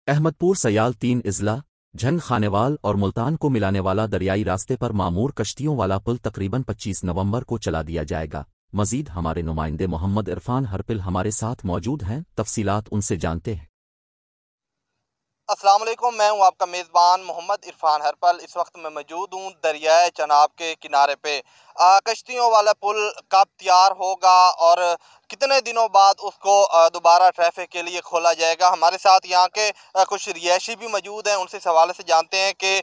अहमदपुर सयाल 3 इजला झंग खानेवाल और मुल्तान को मिलाने वाला दरियाई रास्ते पर मामूर कश्तियों वाला पुल तकरीबन 25 नवंबर को चला दिया जाएगा। मजीद हमारे नुमाइंदे मोहम्मद इरफान हरपिल हमारे साथ मौजूद हैं, तफसीलात उनसे जानते हैं। अस्सलाम वालेकुम, मैं हूं आपका मेज़बान मोहम्मद इरफान हरपल। इस वक्त मैं मौजूद हूं दरियाए चनाब के किनारे पे। कश्तियों वाला पुल कब तैयार होगा और कितने दिनों बाद उसको दोबारा ट्रैफिक के लिए खोला जाएगा? हमारे साथ यहाँ के कुछ रिहायशी भी मौजूद हैं, उनसे इस हवाले से जानते हैं कि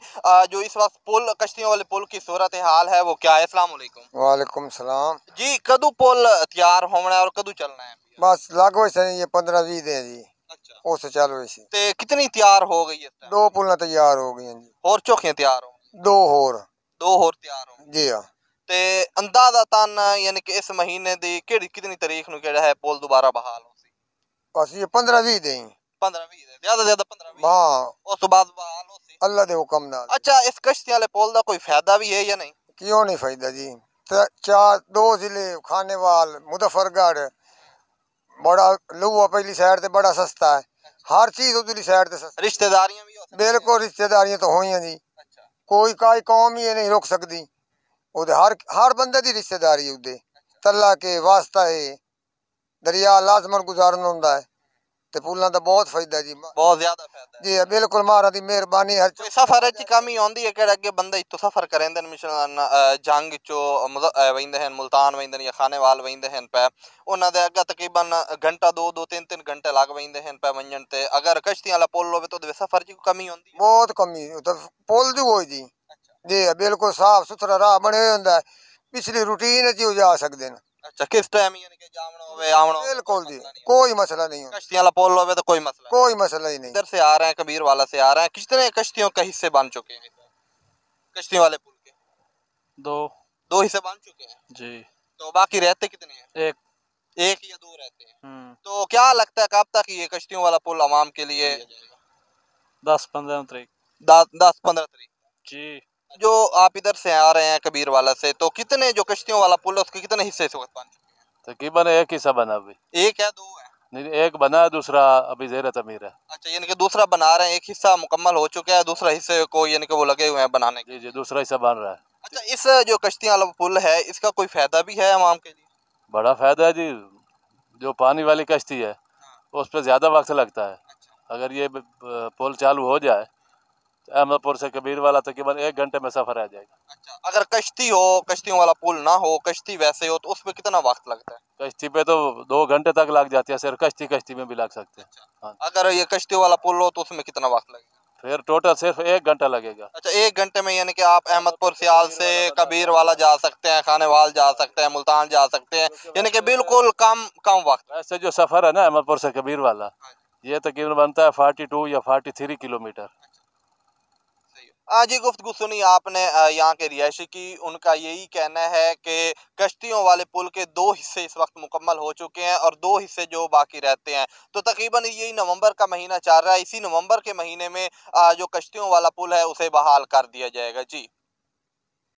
जो इस वक्त पुल कश्तियों वाले पुल की सूरत हाल है वो क्या है। अस्सलाम वालेकुम। वालेकुम सलाम जी, कदू पुल तैयार होना है और कदू चलना है? बस लागो से ये 15-20 दिन जी। अच्छा, उस चालू इसी ते कितनी तैयार हो गई है? दो पुल तैयार हो गई हैं जी। और चौकियां तैयार हो? दो होर दो और तैयार हो जी हाँ। ते अंदाजा तन यानी कि इस महीने दी केड़ी कितनी तारीख नु केड़ा है पुल दोबारा बहाल हो सी? बस ये 15-20 दिन 15-20 ज्यादा ज्यादा 15-20 हाँ उस तो बाद बहाल हो सी। अल्लाह दे हुक्म नाल। अच्छा, इस कश्ती वाले पुल दा कोई फायदा भी है या नहीं? क्यों नहीं फायदा जी। चार दो जिले खानेवाल मुजफ्फरगढ़ बड़ा लुआ पहली साइड ते बड़ा सस्ता है। हर चीज उधरली साइड ते सस्ती। रिश्तेदारियां भी हो सकती हैं? बिल्कुल रिश्तेदारियां तो हुई हैं जी। अच्छा, कोई काई कौम ही नहीं रोक सकती। उधर हर बंदे दी रिश्तेदारी उधर तल्ला के वास्ता है। दरिया लाजमन गुजारन होंदा है ते पुलां दा बहुत फायदा जी। बहुत ज्यादा फायदा है। जी बिल्कुल महाराज दी मेहरबानी हर कोई सफर च कमी आंदी है केड़ा अगे बंदा इतो सफर करेंदे न मिशन जंग चो वहिंदे हैं मुल्तान वहिंदे या खानेवाल वहिंदे हैं पे उन्हां दे अगे तकरीबन घंटा दो दो तीन तीन घंटे लग वहिंदे हैं पे वंजन ते अगर कश्ती वाला पुल होवे तो सफर च कमी आंदी है? बहुत कमी तो पुल दी होई जी। जी बिल्कुल साफ सुथरा राह बने हुए होंदा है। पिछली रूटीन च जा सकदे न। अच्छा, किस टाइम यानी कि जावना होवे आवना होवे बिल्कुल जी कोई मसला नहीं होता। कश्ती वाला पुल होवे तो कोई मसला नहीं। कोई मसला ही नहीं। इधर से आ रहे हैं कबीर वाला से आ रहे हैं, कितने कश्तियों के हिस्से बन चुके हैं कश्ती वाले पुल के? दो दो हिस्से बन चुके हैं जी। तो बाकी रहते कितने हैं? एक एक या दो रहते हैं। तो क्या लगता है कब तक ये कश्तियों वाला पुल आवाम के लिए 10-15 तारीख 10-15 तारीख? जी। जो आप इधर से आ रहे हैं कबीर वाला से, तो कितने जो कश्तियों वाला पुल है उसके कितने हिस्से इस वक्त बन चुके तकरीबन एक हिस्सा बना अभी। हैं? एक है, दो है? नहीं, एक बना है, दूसरा अभी ज़ेर तमीर है। अच्छा, यानी कि दूसरा बना रहे हैं, एक हिस्सा मुकम्मल हो चुका है, दूसरा हिस्से को यानी कि वो लगे हुए हैं बनाने के। जी जी, दूसरा हिस्सा बन रहा है। अच्छा, इस जो कश्तियां वाला पुल है इसका कोई फायदा भी है आवाम के लिए? बड़ा फ़ायदा है जी। जो पानी वाली कश्ती है उस पर ज़्यादा वक्त लगता है। अगर ये पुल चालू हो जाए तो अहमदपुर से कबीर वाला तकरीबन 1 घंटे में सफ़र आ जाएगा। अच्छा, अगर कश्ती हो, कश्तियों वाला पुल ना हो, कश्ती वैसे हो, तो उस पे कितना वक्त लगता है? कश्ती पे तो 2 घंटे तक लग जाती है, सिर्फ कश्ती में भी लग सकते हैं। हाँ, अगर ये कश्ती वाला पुल हो तो उसमें कितना वक्त लगेगा? फिर टोटल सिर्फ 1 घंटा लगेगा। अच्छा, 1 घंटे में यानी कि आप अहमदपुर सियाल से कबीर वाला जा सकते हैं, खानेवाल जा सकते हैं, मुल्तान जा सकते हैं, यानी कि बिल्कुल कम कम वक्त। वैसे जो सफ़र है ना अहमदपुर से कबीर वाला, ये तकरीबन बनता है 42 या 43 किलोमीटर। आज ही गुफ्तगू सुनी आपने यहाँ के रिहायशी की, उनका यही कहना है कि कश्तियों वाले पुल के दो हिस्से इस वक्त मुकम्मल हो चुके हैं और दो हिस्से जो बाकी रहते हैं। तो तकरीबन यही नवंबर का महीना चल रहा है, इसी नवंबर के महीने में जो कश्तियों वाला पुल है उसे बहाल कर दिया जाएगा। जी।